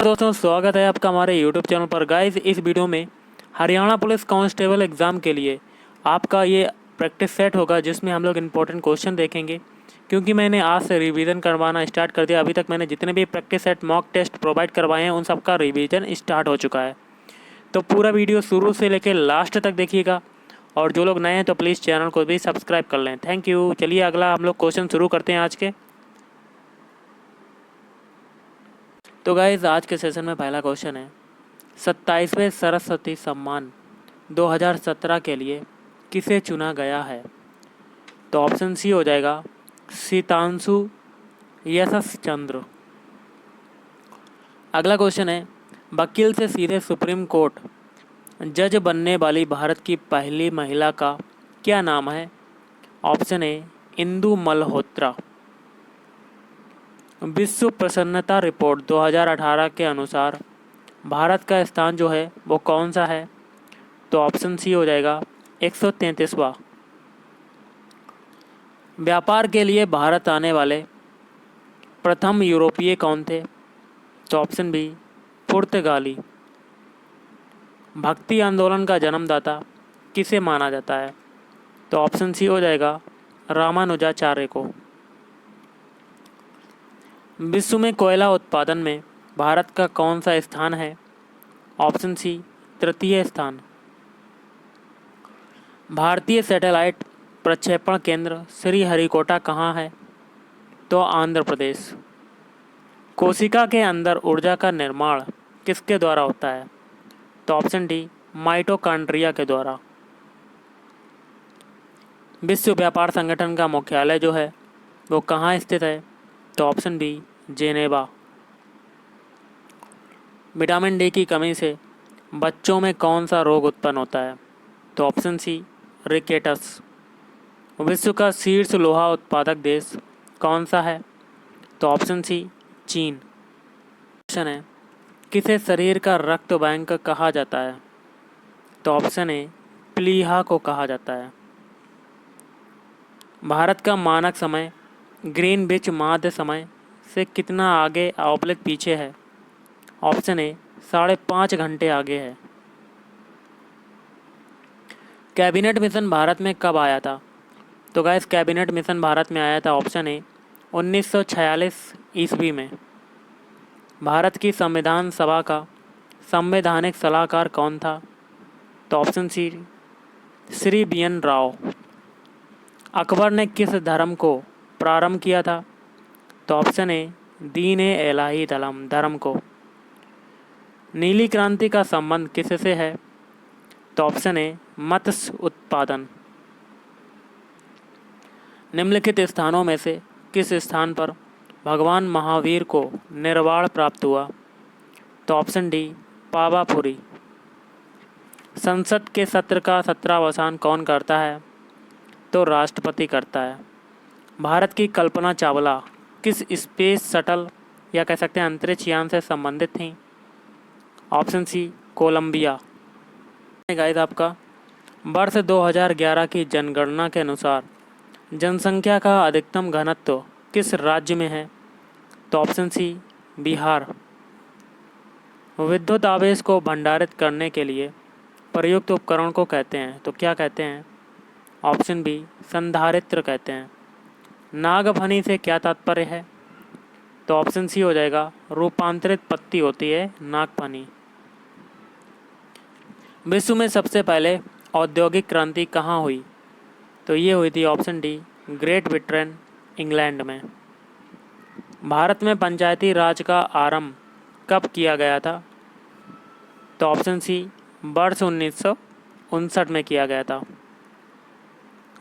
दोस्तों, स्वागत है आपका हमारे YouTube चैनल पर। गाइस, इस वीडियो में हरियाणा पुलिस कांस्टेबल एग्ज़ाम के लिए आपका ये प्रैक्टिस सेट होगा, जिसमें हम लोग इंपॉर्टेंट क्वेश्चन देखेंगे। क्योंकि मैंने आज से रिवीजन करवाना स्टार्ट कर दिया। अभी तक मैंने जितने भी practice set mock test provide करवाए हैं, उन सबका रिवीजन स्टार्ट हो चुका है। तो पूरा वीडियो शुरू से लेकर लास्ट तक देखिएगा, और जो लोग नए हैं तो प्लीज़ चैनल को भी सब्सक्राइब कर लें। Thank you. चलिए अगला हम लोग क्वेश्चन शुरू करते हैं आज के। तो गाइस, आज के सेशन में पहला क्वेश्चन है, 27वें सरस्वती सम्मान 2017 के लिए किसे चुना गया है? तो ऑप्शन सी हो जाएगा सीतांशु यशस चंद्र। अगला क्वेश्चन है, वकील से सीधे सुप्रीम कोर्ट जज बनने वाली भारत की पहली महिला का क्या नाम है? Option A Indu Malhotra. विश्व प्रसन्नता रिपोर्ट 2018 के अनुसार भारत का स्थान जो है वो कौन सा है? तो ऑप्शन सी हो जाएगा 133वां। व्यापार के लिए भारत आने वाले प्रथम यूरोपीय कौन थे? तो ऑप्शन बी पुर्तगाली। भक्ति आंदोलन का जन्मदाता किसे माना जाता है? तो ऑप्शन सी हो जाएगा रामानुजाचार्य को। विश्व में कोयला उत्पादन में भारत का कौन सा स्थान है? ऑप्शन सी तृतीय स्थान। भारतीय सैटेलाइट प्रक्षेपण केंद्र श्रीहरिकोटा कहाँ है? तो आंध्र प्रदेश। कोशिका के अंदर ऊर्जा का निर्माण किसके द्वारा होता है? तो ऑप्शन डी माइटोकॉन्ड्रिया के द्वारा। विश्व व्यापार संगठन का मुख्यालय जो है वो कहाँ स्थित है? तो option B Geneva. Vitamin D की कमी से बच्चों में कौन सा रोग उत्पन्न होता है? तो ऑप्शन सी रिकेटस। विश्व का शीर्ष लोहा उत्पादक देश कौन सा है? तो ऑप्शन सी चीन। क्वेश्चन है, किसे शरीर का रक्त बैंक कहा जाता है? तो ऑप्शन ए प्लीहा को कहा जाता है। भारत का मानक समय ग्रीनविच माध्य समय से कितना आगे ऑब्लिक पीछे है? ऑप्शन ए 5.5 घंटे आगे है। कैबिनेट मिशन भारत में कब आया था? तो गाइस, कैबिनेट मिशन भारत में आया था ऑप्शन ए 1946 ईस्वी में। भारत की संविधान सभा का संवैधानिक सलाहकार कौन था? तो ऑप्शन सी श्री बी.एन. राव। अकबर ने किस धर्म को प्रारंभ किया था? तो ऑप्शन ए दीन-ए-इलाही धर्म को। नीली क्रांति का संबंध किससे है? तो ऑप्शन ए मत्स्य उत्पादन। निम्नलिखित स्थानों में से किस स्थान पर भगवान महावीर को निर्वाण प्राप्त हुआ? तो ऑप्शन डी पावापुरी। संसद के सत्र का सत्रावसान कौन करता है? तो राष्ट्रपति करता है। भारत की कल्पना चावला किस स्पेस शटल या कह सकते हैं अंतरिक्ष यान से संबंधित थी? Option C Colombia. गाइस, आपका वर्ष 2011 की जनगणना के अनुसार जनसंख्या का अधिकतम घनत्व किस राज्य में है? तो ऑप्शन सी बिहार। विद्युत आवेश को भंडारित करने के लिए प्रयुक्त उपकरण को कहते हैं, तो क्या कहते हैं? ऑप्शन बी संधारित्र कहते हैं। नागफनी से क्या तात्पर्य है? तो ऑप्शन सी हो जाएगा रूपांतरित पत्ती होती है नागफनी। विश्व में सबसे पहले औद्योगिक क्रांति कहाँ हुई? तो ये हुई थी option D great Britain England में। भारत में पंचायती राज का आरंभ कब किया गया था? तो ऑप्शन सी वर्ष 1959 में किया गया था।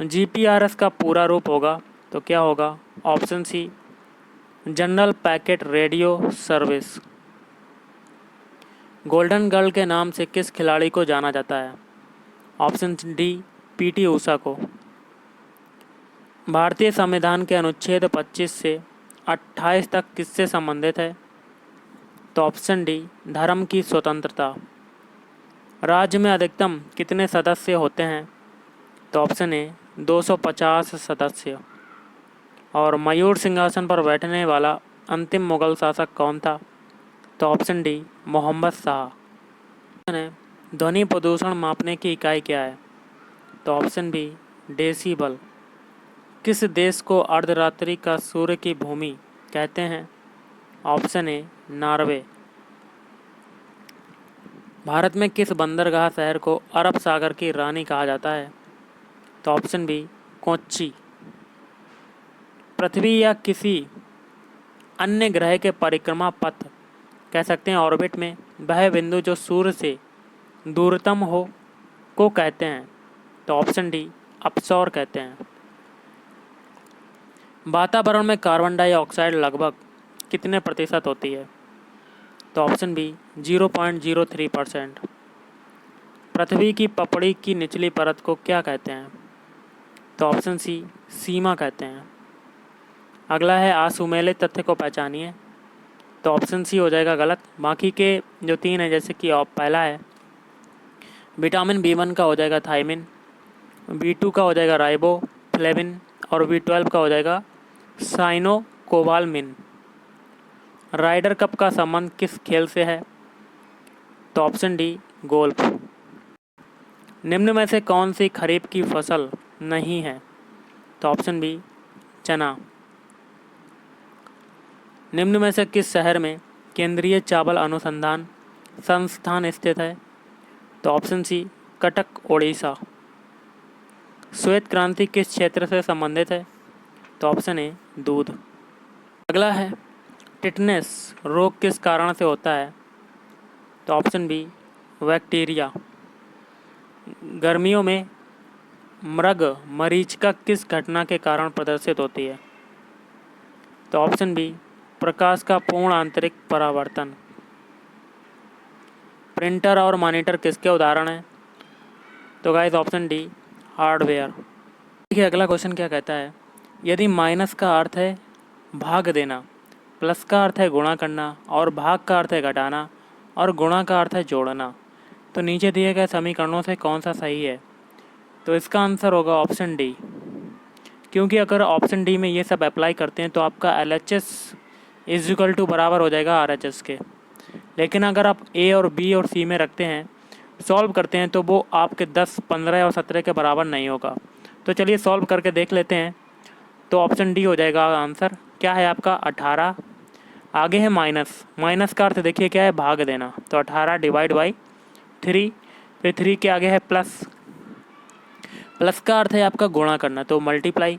जीपीआरएस का पूरा रूप होगा तो क्या होगा? Option C general packet radio service. Golden girl के नाम से किस खिलाड़ी को जाना जाता है? ऑप्शन डी पीटी उषा को। भारतीय संविधान के अनुच्छेद 25 से 28 तक किससे संबंधित है? तो ऑप्शन डी धर्म की स्वतंत्रता। राज्य में अधिकतम कितने सदस्य होते हैं? तो ऑप्शन ए 250 सदस्य। और मयूर सिंहासन पर बैठने वाला अंतिम मुगल शासक कौन था? तो option D Mohammed Shah. Question है, ध्वनि प्रदूषण मापने की इकाई क्या है? तो ऑप्शन बी डेसीबल। किस देश को अर्धरात्रि का सूर्य की भूमि कहते हैं? Option A Norway. भारत में किस बंदरगाह शहर को अरब सागर की रानी कहा जाता है? तो ऑप्शन बी कोच्चि। पृथ्वी या किसी अन्य ग्रह के परिक्रमा पथ कह सकते हैं ऑर्बिट में वह बिंदु जो सूर्य से दूरतम हो को कहते हैं? तो ऑप्शन डी अपसौर कहते हैं। वातावरण में कार्बन डाइऑक्साइड लगभग कितने प्रतिशत होती है? तो ऑप्शन बी 0.03%। पृथ्वी की पपड़ी की निचली परत को क्या कहते हैं? तो ऑप्शन सी सीमा कहते हैं। अगला है आसुमेले तथ्य को पहचानिए। तो ऑप्शन सी हो जाएगा गलत। बाकी के जो तीन है जैसे कि पहला है विटामिन B1 का हो जाएगा थायमिन, B2 का हो जाएगा राइबोफ्लेविन और B12 का हो जाएगा साइनोकोबालमिन। राइडर कप का संबंध किस खेल से है? तो ऑप्शन डी गोल्फ। निम्न में से कौन सी खरीफ की फसल नहीं है? तो ऑप्शन बी चना। निम्न में से किस शहर में केंद्रीय चावल अनुसंधान संस्थान स्थित है? तो ऑप्शन सी कटक ओडिशा। श्वेत क्रांति किस क्षेत्र से संबंधित है? तो ऑप्शन ए दूध। अगला है टिटनेस रोग किस कारण से होता है? तो ऑप्शन बी बैक्टीरिया। गर्मियों में मृग मरीचिका किस घटना के कारण प्रदर्शित होती है? तो ऑप्शन बी प्रकाश का पूर्ण आंतरिक परावर्तन। प्रिंटर और मॉनिटर किसके उदाहरण हैं? तो गाइस ऑप्शन डी हार्डवेयर। देखिए अगला क्वेश्चन क्या कहता है, यदि माइनस का अर्थ है भाग देना, प्लस का अर्थ है गुणा करना और भाग का अर्थ है घटाना और गुणा का अर्थ है जोड़ना, तो नीचे दिए गए समीकरणों से कौन सा सही है? तो इसका आंसर होगा ऑप्शन डी। क्योंकि अगर ऑप्शन डी में ये सब अप्लाई करते हैं तो आपका LHS इजिकल टू बराबर हो जाएगा RHS के। लेकिन अगर आप A और B और C में रखते हैं, सॉल्व करते हैं, तो वो आपके 10, 15 और 17 के बराबर नहीं होगा। तो चलिए सॉल्व करके देख लेते हैं। तो ऑप्शन डी हो जाएगा आंसर। क्या है आपका 18। आगे है माइनस, माइनस का अर्थ देखिए क्या है भाग देना, तो 18 डिवाइड बाई 3। फिर 3 के आगे है प्लस, प्लस का अर्थ है आपका गुणा करना, तो मल्टीप्लाई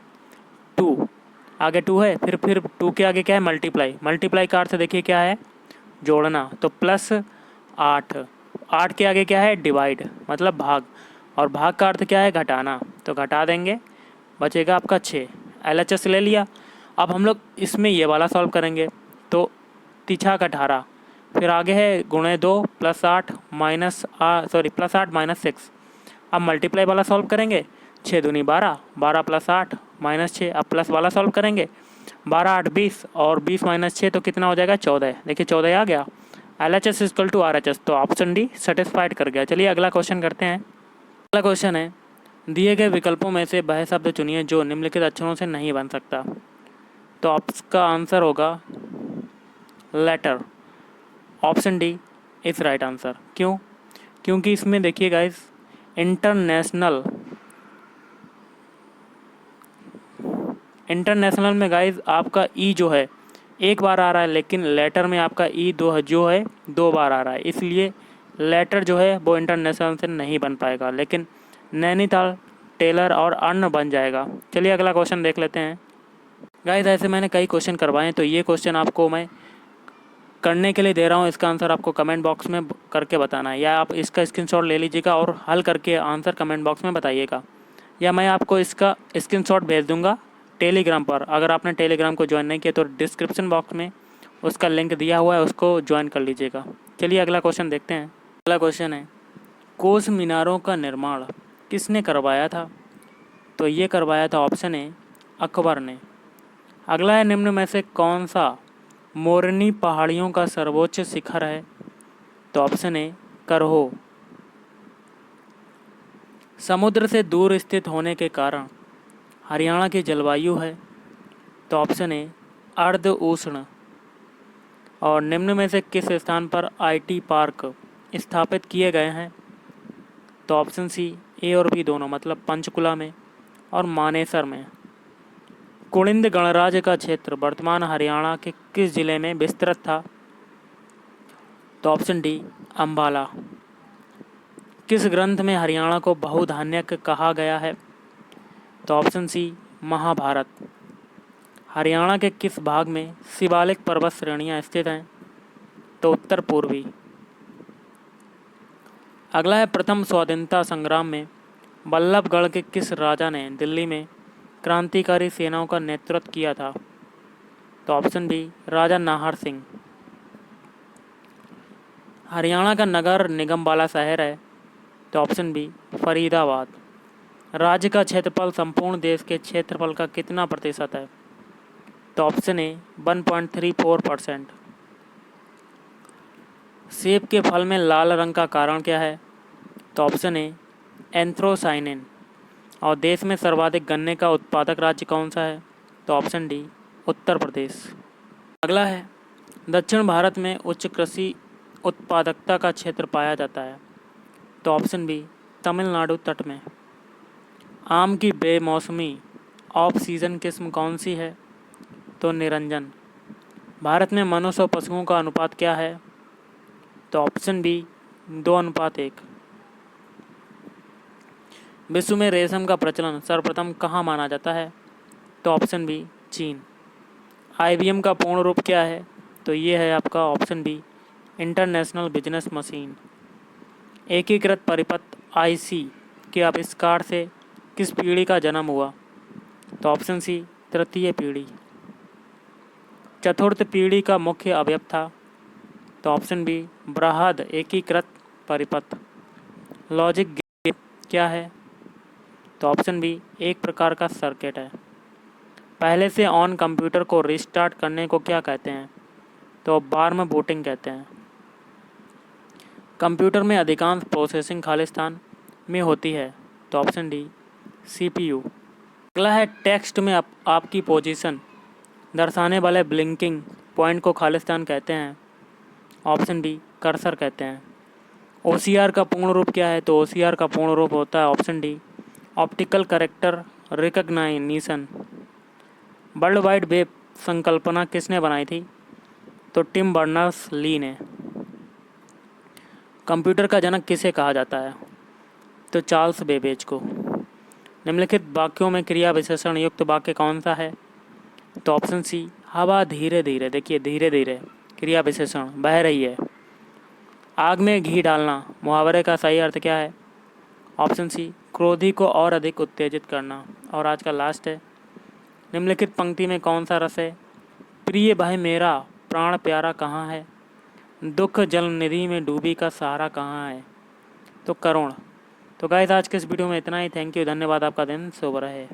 2। आगे 2 है, फिर 2 के आगे क्या है मल्टीप्लाई, मल्टीप्लाई का अर्थ देखिए क्या है जोड़ना, तो प्लस 8। 8 के आगे क्या है डिवाइड मतलब भाग, और भाग का अर्थ क्या है घटाना, तो घटा देंगे बचेगा आपका 6। LHS ले लिया। अब हम लोग इसमें ये वाला सॉल्व करेंगे, तो 3 का 18, फिर आगे है गुणे 2 प्लस 8 प्लस 8 माइनस 6। अब मल्टीप्लाई वाला सॉल्व करेंगे, 6 दूनी 12, 12 प्लस 8 माइनस 6। अब प्लस वाला सॉल्व करेंगे, 12 8 20 और 20 माइनस 6 तो कितना हो जाएगा 14। देखिए 14 आ गया। LHS इक्वल टू RHS, तो ऑप्शन डी सेटिस्फाइड कर गया। चलिए अगला क्वेश्चन करते हैं। अगला क्वेश्चन है, दिए गए विकल्पों में से वह शब्द चुनिए जो निम्नलिखित अक्षरों से नहीं बन सकता। तो आपका आंसर होगा letter. Option D is right answer. क्यों? क्योंकि इसमें देखिए गाइस इंटरनेशनल में गाइस आपका ई जो है एक बार आ रहा है, लेकिन लेटर में आपका ई जो है 2 बार आ रहा है, इसलिए लेटर जो है वो इंटरनेशनल से नहीं बन पाएगा, लेकिन नैनीताल, टेलर और अन्य बन जाएगा। चलिए अगला क्वेश्चन देख लेते हैं। गाइस ऐसे मैंने कई क्वेश्चन करवाए हैं, तो ये क्वेश्चन आपको मैं करने के लिए दे रहा हूँ। इसका आंसर आपको कमेंट बॉक्स में करके बताना है, या आप इसका स्क्रीनशॉट ले लीजिएगा और हल करके आंसर कमेंट बॉक्स में बताइएगा, या मैं आपको इसका स्क्रीनशॉट भेज दूँगा टेलीग्राम पर। अगर आपने टेलीग्राम को ज्वाइन नहीं किया तो डिस्क्रिप्शन बॉक्स में उसका लिंक दिया हुआ है, उसको ज्वाइन कर लीजिएगा। चलिए अगला क्वेश्चन देखते हैं। अगला क्वेश्चन है, कोस मीनारों का निर्माण किसने करवाया था? तो ये करवाया था ऑप्शन ए अकबर ने। अगला है, निम्न में से कौन सा मोरनी पहाड़ियों का सर्वोच्च शिखर है? तो ऑप्शन ए करहो। समुद्र से दूर स्थित होने के कारण हरियाणा की जलवायु है? तो ऑप्शन ए अर्ध उष्ण। और निम्न में से किस स्थान पर आईटी पार्क स्थापित किए गए हैं? तो ऑप्शन सी, ए और बी दोनों, मतलब पंचकुला में और मानेसर में। कुलिंद गणराज्य का क्षेत्र वर्तमान हरियाणा के किस जिले में विस्तृत था? तो ऑप्शन डी, अम्बाला। किस ग्रंथ में हरियाणा को बहुधान्यक कहा गया है? तो ऑप्शन सी, महाभारत। हरियाणा के किस भाग में शिवालिक पर्वत श्रेणियां स्थित हैं? तो उत्तर पूर्वी। अगला है, प्रथम स्वाधीनता संग्राम में बल्लभगढ़ के किस राजा ने दिल्ली में क्रांतिकारी सेनाओं का नेतृत्व किया था? तो ऑप्शन बी, राजा नाहर सिंह। हरियाणा का नगर निगम वाला शहर है? तो ऑप्शन बी, फरीदाबाद। राज्य का क्षेत्रफल संपूर्ण देश के क्षेत्रफल का कितना प्रतिशत है? तो ऑप्शन ए, 1.34%। सेब के फल में लाल रंग का कारण क्या है? तो ऑप्शन ए, एंथ्रोसाइनिन। और देश में सर्वाधिक गन्ने का उत्पादक राज्य कौन सा है? तो ऑप्शन डी, उत्तर प्रदेश। अगला है, दक्षिण भारत में उच्च कृषि उत्पादकता का क्षेत्र पाया जाता है? तो ऑप्शन बी, तमिलनाडु तट में। आम की बेमौसमी ऑफ सीजन किस्म कौन सी है? तो निरंजन। भारत में मनुष्य और पशुओं का अनुपात क्या है? तो ऑप्शन बी, 2:1। विश्व में रेशम का प्रचलन सर्वप्रथम कहाँ माना जाता है? तो ऑप्शन बी, चीन। IBM का पूर्ण रूप क्या है? तो ये है आपका option B, international business machine. एकीकृत परिपथ IC के आविष्कार से किस पीढ़ी का जन्म हुआ? तो ऑप्शन सी, तृतीय पीढ़ी। चतुर्थ पीढ़ी का मुख्य अवयव था? तो ऑप्शन बी, बृहद एकीकृत परिपथ। लॉजिक गेट क्या है? तो ऑप्शन बी, एक प्रकार का सर्किट है। पहले से ऑन कंप्यूटर को रिस्टार्ट करने को क्या कहते हैं? तो वार्म बूटिंग कहते हैं। कंप्यूटर में अधिकांश प्रोसेसिंग खालिस्तान में होती है? तो ऑप्शन डी, CPU। अगला है, टेक्स्ट में आपकी पोजीशन दर्शाने वाले ब्लिंकिंग पॉइंट को खालिस्तान कहते हैं? ऑप्शन बी, कर्सर कहते हैं। OCR का पूर्ण रूप क्या है? तो OCR का पूर्ण रूप होता है option D, optical character recognition. World wide web संकल्पना किसने बनाई थी? तो टिम बर्नर्स-ली ने। कंप्यूटर का जनक किसे कहा जाता है? तो चार्ल्स बेबेज को। निम्नलिखित वाक्यों में क्रिया विशेषण युक्त वाक्य कौन सा है? तो ऑप्शन सी, हवा धीरे धीरे, देखिए धीरे धीरे क्रिया विशेषण, बह रही है। आग में घी डालना मुहावरे का सही अर्थ क्या है? ऑप्शन सी, क्रोधी को और अधिक उत्तेजित करना। और आज का लास्ट है, निम्नलिखित पंक्ति में कौन सा रस है? प्रिय भाई मेरा प्राण प्यारा कहाँ है? दुख जल निधि में डूबी का सहारा कहाँ है? तो करुण। तो गाइस, आज के इस वीडियो में इतना ही। थैंक यू, धन्यवाद। आपका दिन शुभ रहे।